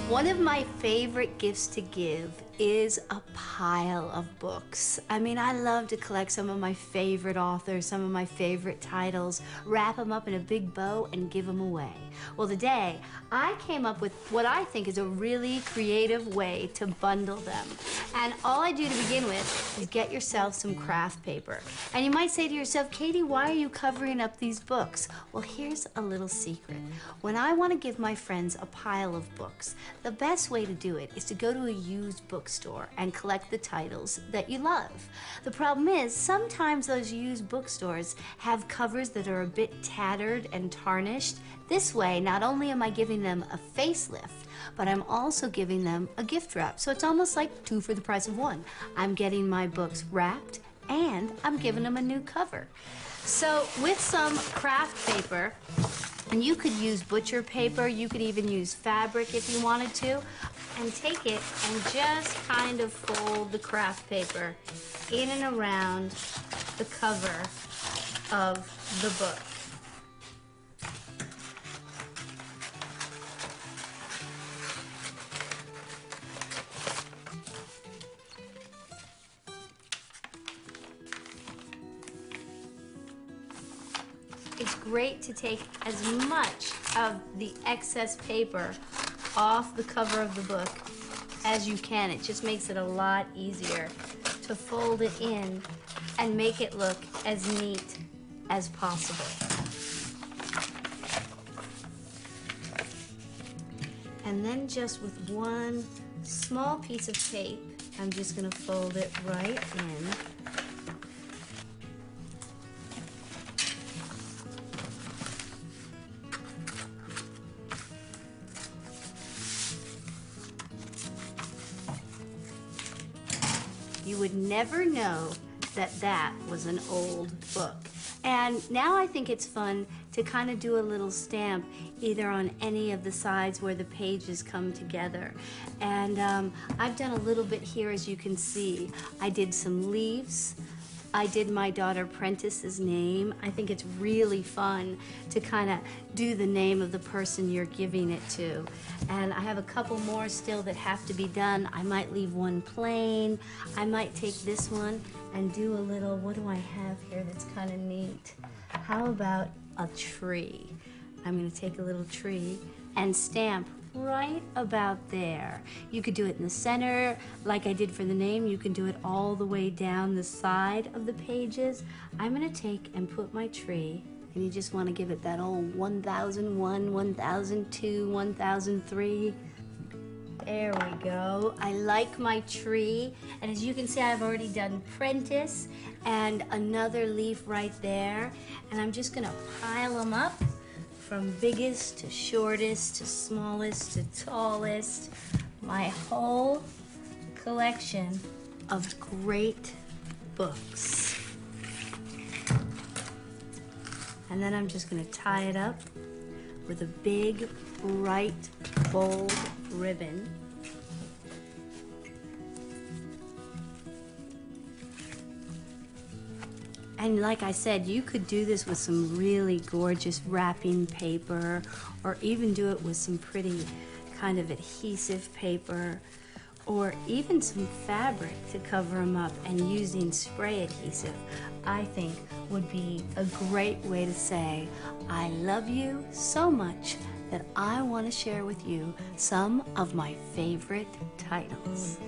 One of my favorite gifts to give is a pile of books. I mean, I love to collect some of my favorite authors, some of my favorite titles, wrap them up in a big bow and give them away. Well, today I came up with what I think is a really creative way to bundle them. And all I do to begin with is get yourself some craft paper. And you might say to yourself, Katie, why are you covering up these books? Well, here's a little secret. When I want to give my friends a pile of books, the best way to do it is to go to a used bookstore and collect the titles that you love. The problem is, sometimes those used bookstores have covers that are a bit tattered and tarnished. This way, not only am I giving them a facelift, but I'm also giving them a gift wrap. So it's almost like 2 for the price of 1. I'm getting my books wrapped and I'm giving them a new cover. So with some craft paper, and you could use butcher paper, you could even use fabric if you wanted to, and take it and just kind of fold the craft paper in and around the cover of the book. It's great to take as much of the excess paper off the cover of the book as you can. It just makes it a lot easier to fold it in and make it look as neat as possible. And then just with one small piece of tape, I'm just going to fold it right in. You would never know that that was an old book. And now I think it's fun to kind of do a little stamp either on any of the sides where the pages come together. And I've done a little bit here, as you can see. I did some leaves. I did my daughter Prentice's name. I think it's really fun to kind of do the name of the person you're giving it to. And I have a couple more still that have to be done. I might leave one plain. I might take this one and do a little, what do I have here that's kind of neat? How about a tree? I'm going to take a little tree and stamp right about there. You could do it in the center, like I did for the name. You can do it all the way down the side of the pages. I'm going to take and put my tree, and you just want to give it that old 1001, 1002, 1003. There we go. I like my tree, and as you can see, I've already done Prentice and another leaf right there, and I'm just going to pile them up from biggest to shortest to smallest to tallest. My whole collection of great books. And then I'm just going to tie it up with a big, bright, bold ribbon. And like I said, you could do this with some really gorgeous wrapping paper, or even do it with some pretty kind of adhesive paper, or even some fabric to cover them up, and using spray adhesive, I think would be a great way to say, I love you so much that I want to share with you some of my favorite titles.